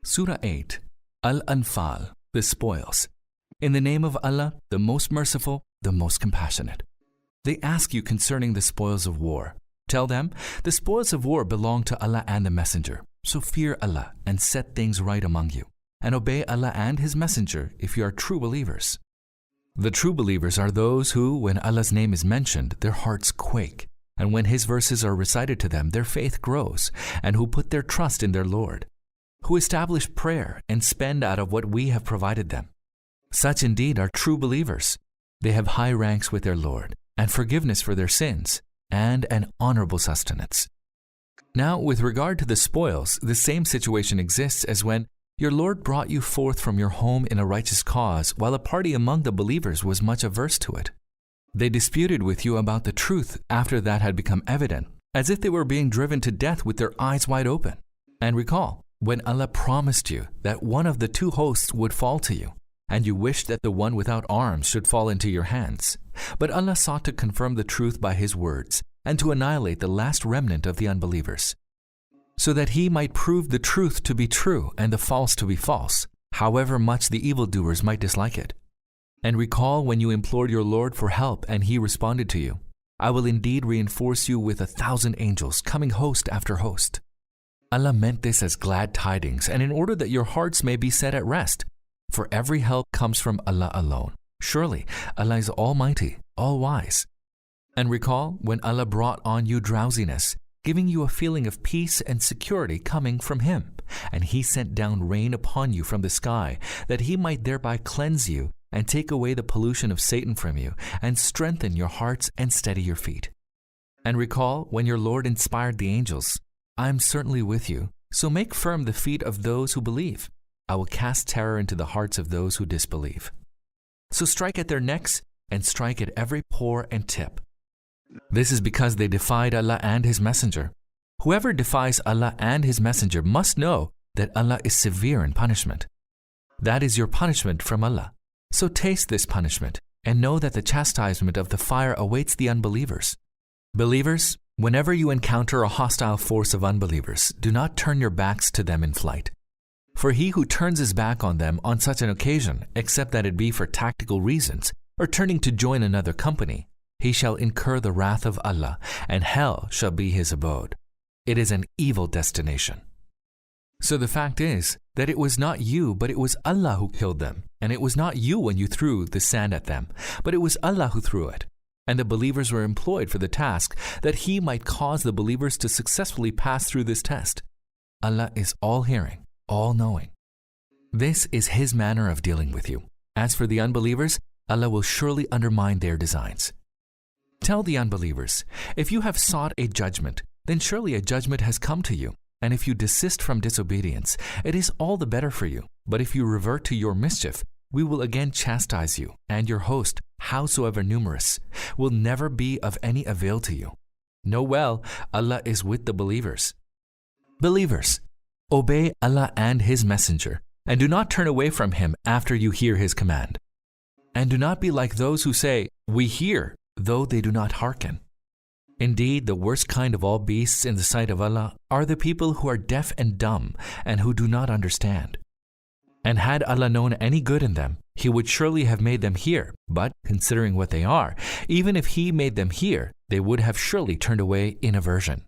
Surah 8, Al-Anfal, the spoils. In the name of Allah, the most merciful, the most compassionate. They ask you concerning the spoils of war. Tell them, the spoils of war belong to Allah and the Messenger. So fear Allah and set things right among you, and obey Allah and His Messenger if you are true believers. The true believers are those who, when Allah's name is mentioned, their hearts quake, and when His verses are recited to them, their faith grows, and who put their trust in their Lord, who establish prayer and spend out of what we have provided them. Such indeed are true believers. They have high ranks with their Lord, and forgiveness for their sins, and an honorable sustenance. Now, with regard to the spoils, the same situation exists as when your Lord brought you forth from your home in a righteous cause, while a party among the believers was much averse to it. They disputed with you about the truth after that had become evident, as if they were being driven to death with their eyes wide open. And recall, when Allah promised you that one of the two hosts would fall to you, and you wished that the one without arms should fall into your hands. But Allah sought to confirm the truth by His words, and to annihilate the last remnant of the unbelievers, so that He might prove the truth to be true and the false to be false, however much the evildoers might dislike it. And recall when you implored your Lord for help and He responded to you, I will indeed reinforce you with 1,000 angels, coming host after host. Allah meant this as glad tidings, and in order that your hearts may be set at rest. For every help comes from Allah alone. Surely, Allah is Almighty, All-Wise. And recall when Allah brought on you drowsiness, giving you a feeling of peace and security coming from Him, and He sent down rain upon you from the sky, that He might thereby cleanse you and take away the pollution of Satan from you, and strengthen your hearts and steady your feet. And recall when your Lord inspired the angels, I am certainly with you, so make firm the feet of those who believe. I will cast terror into the hearts of those who disbelieve. So strike at their necks and strike at every pore and tip. This is because they defied Allah and His Messenger. Whoever defies Allah and His Messenger must know that Allah is severe in punishment. That is your punishment from Allah. So taste this punishment and know that the chastisement of the fire awaits the unbelievers. Believers, whenever you encounter a hostile force of unbelievers, do not turn your backs to them in flight. For he who turns his back on them on such an occasion, except that it be for tactical reasons, or turning to join another company, he shall incur the wrath of Allah, and hell shall be his abode. It is an evil destination. So the fact is that it was not you, but it was Allah who killed them, and it was not you when you threw the sand at them, but it was Allah who threw it. And the believers were employed for the task that He might cause the believers to successfully pass through this test. Allah is all-hearing, all-knowing. This is His manner of dealing with you. As for the unbelievers, Allah will surely undermine their designs. Tell the unbelievers, if you have sought a judgment, then surely a judgment has come to you. And if you desist from disobedience, it is all the better for you. But if you revert to your mischief, we will again chastise you, and your host, howsoever numerous, will never be of any avail to you. Know well, Allah is with the believers. Believers, obey Allah and His Messenger, and do not turn away from Him after you hear His command. And do not be like those who say, we hear, though they do not hearken. Indeed, the worst kind of all beasts in the sight of Allah are the people who are deaf and dumb, and who do not understand. And had Allah known any good in them, He would surely have made them hear, but considering what they are, even if He made them hear, they would have surely turned away in aversion.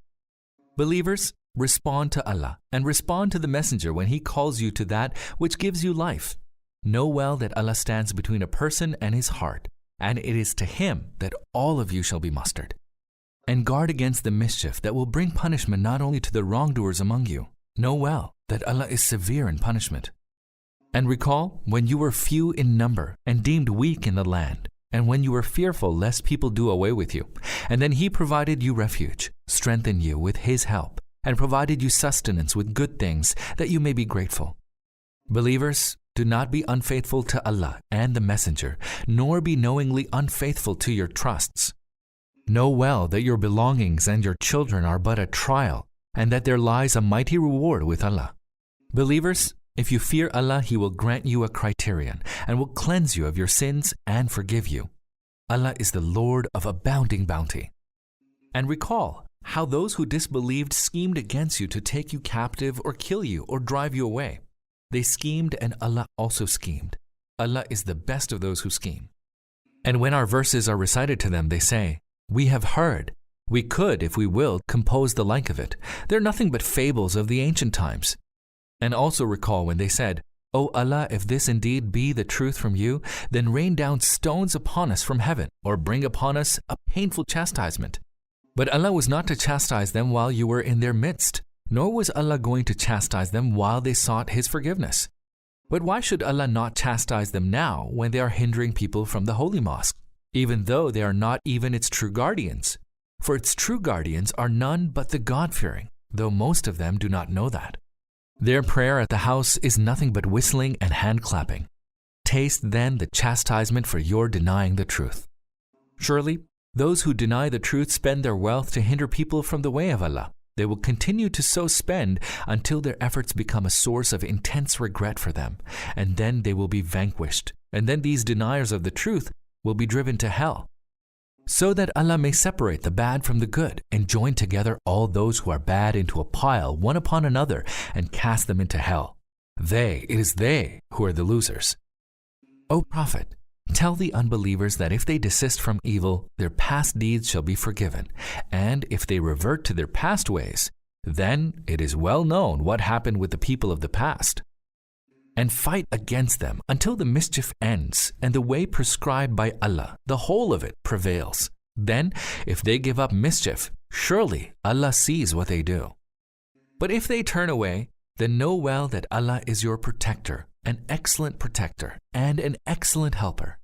Believers, respond to Allah and respond to the Messenger when He calls you to that which gives you life. Know well that Allah stands between a person and his heart, and it is to Him that all of you shall be mustered. And guard against the mischief that will bring punishment not only to the wrongdoers among you. Know well that Allah is severe in punishment. And recall when you were few in number and deemed weak in the land, and when you were fearful lest people do away with you, and then He provided you refuge, strengthened you with His help, and provided you sustenance with good things that you may be grateful. Believers, do not be unfaithful to Allah and the Messenger, nor be knowingly unfaithful to your trusts. Know well that your belongings and your children are but a trial, and that there lies a mighty reward with Allah. Believers, if you fear Allah, He will grant you a criterion, and will cleanse you of your sins and forgive you. Allah is the Lord of abounding bounty. And recall how those who disbelieved schemed against you to take you captive or kill you or drive you away. They schemed and Allah also schemed. Allah is the best of those who scheme. And when our verses are recited to them, they say, "We have heard. We could, if we willed, compose the like of it. They're nothing but fables of the ancient times." And also recall when they said, "O Allah, if this indeed be the truth from you, then rain down stones upon us from heaven, or bring upon us a painful chastisement." But Allah was not to chastise them while you were in their midst, nor was Allah going to chastise them while they sought His forgiveness. But why should Allah not chastise them now when they are hindering people from the holy mosque, even though they are not even its true guardians? For its true guardians are none but the God-fearing, though most of them do not know that. Their prayer at the house is nothing but whistling and hand-clapping. Taste then the chastisement for your denying the truth. Surely, those who deny the truth spend their wealth to hinder people from the way of Allah. They will continue to so spend until their efforts become a source of intense regret for them, and then they will be vanquished, and then these deniers of the truth will be driven to hell. So that Allah may separate the bad from the good and join together all those who are bad into a pile one upon another and cast them into hell. It is they who are the losers. O Prophet, tell the unbelievers that if they desist from evil, their past deeds shall be forgiven, and if they revert to their past ways, then it is well known what happened with the people of the past. And fight against them until the mischief ends and the way prescribed by Allah, the whole of it, prevails. Then, if they give up mischief, surely Allah sees what they do. But if they turn away, then know well that Allah is your protector, an excellent protector, and an excellent helper.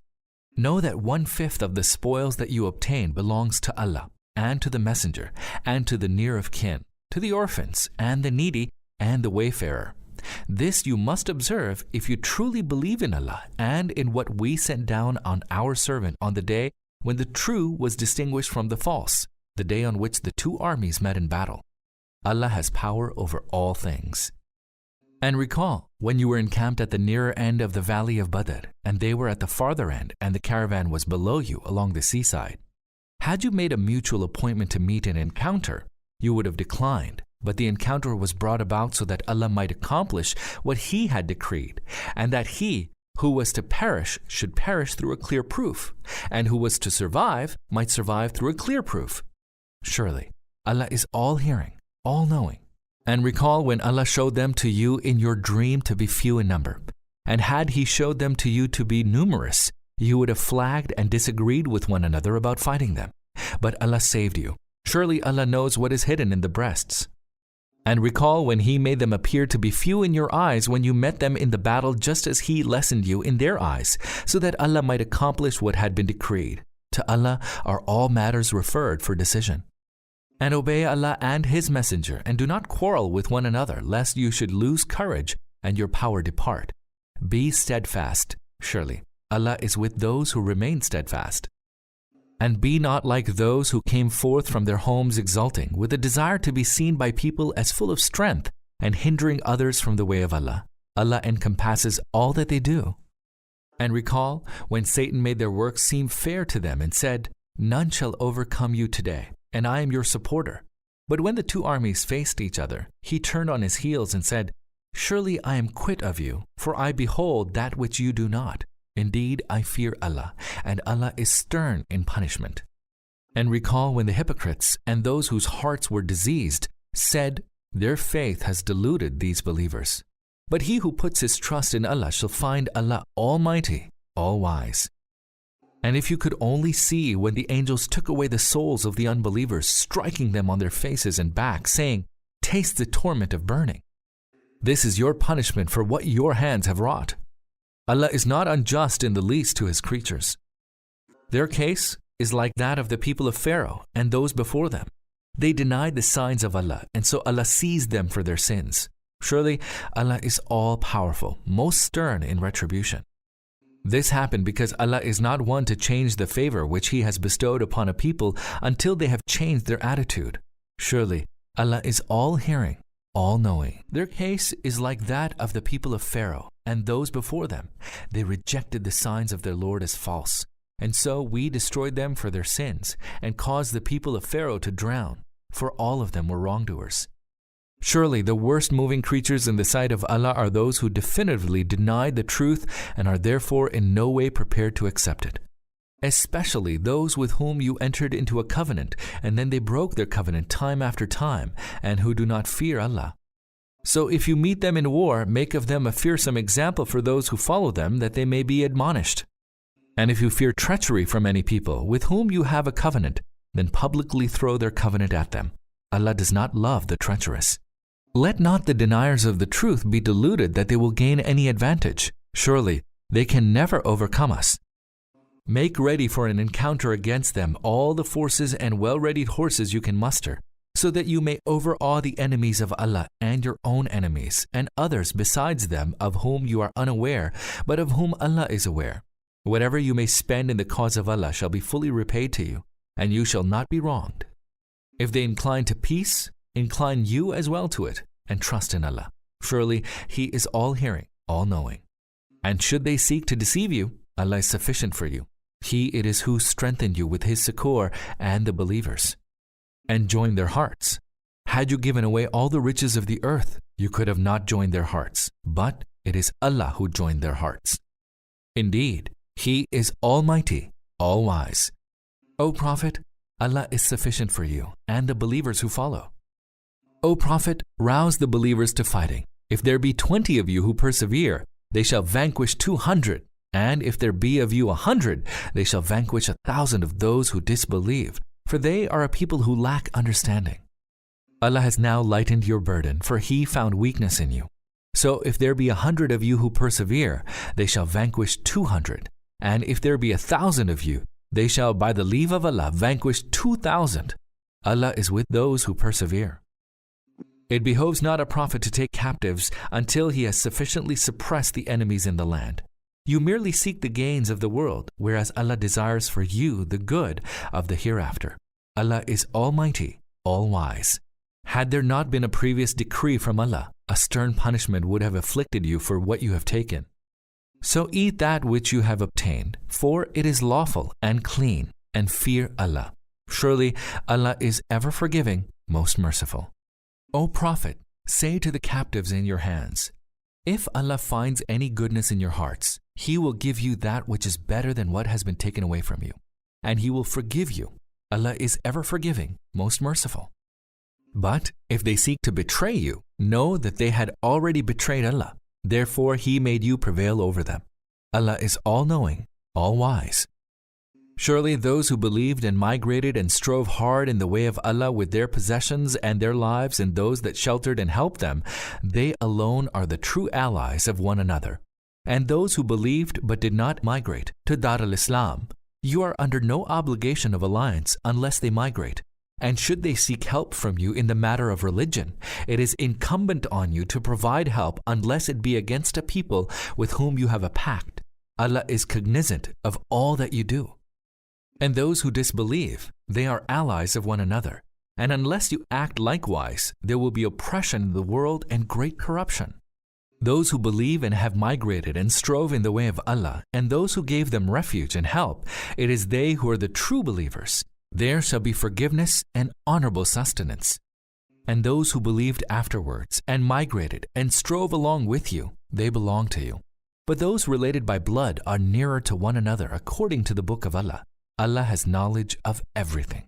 Know that 1/5 of the spoils that you obtain belongs to Allah, and to the Messenger, and to the near of kin, to the orphans, and the needy, and the wayfarer. This you must observe if you truly believe in Allah and in what we sent down on our servant on the day when the true was distinguished from the false, the day on which the two armies met in battle. Allah has power over all things. And recall when you were encamped at the nearer end of the valley of Badr, and they were at the farther end, and the caravan was below you along the seaside. Had you made a mutual appointment to meet and encounter, you would have declined, but the encounter was brought about so that Allah might accomplish what He had decreed, and that he who was to perish should perish through a clear proof, and who was to survive might survive through a clear proof. Surely, Allah is all-hearing, all-knowing. And recall when Allah showed them to you in your dream to be few in number. And had He showed them to you to be numerous, you would have flagged and disagreed with one another about fighting them. But Allah saved you. Surely Allah knows what is hidden in the breasts. And recall when He made them appear to be few in your eyes when you met them in the battle, just as He lessened you in their eyes, so that Allah might accomplish what had been decreed. To Allah are all matters referred for decision. And obey Allah and His Messenger, and do not quarrel with one another, lest you should lose courage and your power depart. Be steadfast. Surely Allah is with those who remain steadfast. And be not like those who came forth from their homes exulting, with a desire to be seen by people as full of strength, and hindering others from the way of Allah. Allah encompasses all that they do. And recall when Satan made their works seem fair to them and said, "None shall overcome you today, and I am your supporter." But when the two armies faced each other, he turned on his heels and said, "Surely I am quit of you, for I behold that which you do not. Indeed, I fear Allah, and Allah is stern in punishment." And recall when the hypocrites and those whose hearts were diseased said, "Their faith has deluded these believers." But he who puts his trust in Allah shall find Allah Almighty, all-wise. And if you could only see when the angels took away the souls of the unbelievers, striking them on their faces and backs, saying, "Taste the torment of burning. This is your punishment for what your hands have wrought." Allah is not unjust in the least to His creatures. Their case is like that of the people of Pharaoh and those before them. They denied the signs of Allah, and so Allah seized them for their sins. Surely Allah is all-powerful, most stern in retribution. This happened because Allah is not one to change the favor which He has bestowed upon a people until they have changed their attitude. Surely Allah is all-hearing, all-knowing. Their case is like that of the people of Pharaoh and those before them. They rejected the signs of their Lord as false, and so we destroyed them for their sins and caused the people of Pharaoh to drown, for all of them were wrongdoers. Surely the worst moving creatures in the sight of Allah are those who definitively denied the truth and are therefore in no way prepared to accept it. Especially those with whom you entered into a covenant, and then they broke their covenant time after time, and who do not fear Allah. So if you meet them in war, make of them a fearsome example for those who follow them, that they may be admonished. And if you fear treachery from any people with whom you have a covenant, then publicly throw their covenant at them. Allah does not love the treacherous. Let not the deniers of the truth be deluded that they will gain any advantage. Surely they can never overcome us. Make ready for an encounter against them all the forces and well-readied horses you can muster, so that you may overawe the enemies of Allah and your own enemies, and others besides them of whom you are unaware, but of whom Allah is aware. Whatever you may spend in the cause of Allah shall be fully repaid to you, and you shall not be wronged. If they incline to peace, incline you as well to it, and trust in Allah. Surely He is all-hearing, all-knowing. And should they seek to deceive you, Allah is sufficient for you. He it is who strengthened you with His succor and the believers, and joined their hearts. Had you given away all the riches of the earth, you could have not joined their hearts, but it is Allah who joined their hearts. Indeed, He is Almighty, All-Wise. O Prophet, Allah is sufficient for you and the believers who follow. O Prophet, rouse the believers to fighting. If there be 20 of you who persevere, they shall vanquish 200. And if there be of you 100, they shall vanquish 1,000 of those who disbelieve, for they are a people who lack understanding. Allah has now lightened your burden, for He found weakness in you. So if there be 100 of you who persevere, they shall vanquish 200. And if there be 1,000 of you, they shall by the leave of Allah vanquish 2,000. Allah is with those who persevere. It behoves not a prophet to take captives until he has sufficiently suppressed the enemies in the land. You merely seek the gains of the world, whereas Allah desires for you the good of the hereafter. Allah is Almighty, All-Wise. Had there not been a previous decree from Allah, a stern punishment would have afflicted you for what you have taken. So eat that which you have obtained, for it is lawful and clean, and fear Allah. Surely Allah is ever forgiving, most merciful. O Prophet, say to the captives in your hands, if Allah finds any goodness in your hearts, He will give you that which is better than what has been taken away from you, and He will forgive you. Allah is ever forgiving, most merciful. But if they seek to betray you, know that they had already betrayed Allah. Therefore He made you prevail over them. Allah is all-knowing, all-wise. Surely those who believed and migrated and strove hard in the way of Allah with their possessions and their lives, and those that sheltered and helped them, they alone are the true allies of one another. And those who believed but did not migrate to Dar al-Islam, you are under no obligation of alliance unless they migrate. And should they seek help from you in the matter of religion, it is incumbent on you to provide help unless it be against a people with whom you have a pact. Allah is cognizant of all that you do. And those who disbelieve, they are allies of one another. And unless you act likewise, there will be oppression in the world and great corruption. Those who believe and have migrated and strove in the way of Allah, and those who gave them refuge and help, it is they who are the true believers. There shall be forgiveness and honorable sustenance. And those who believed afterwards and migrated and strove along with you, they belong to you. But those related by blood are nearer to one another according to the book of Allah. Allah has knowledge of everything.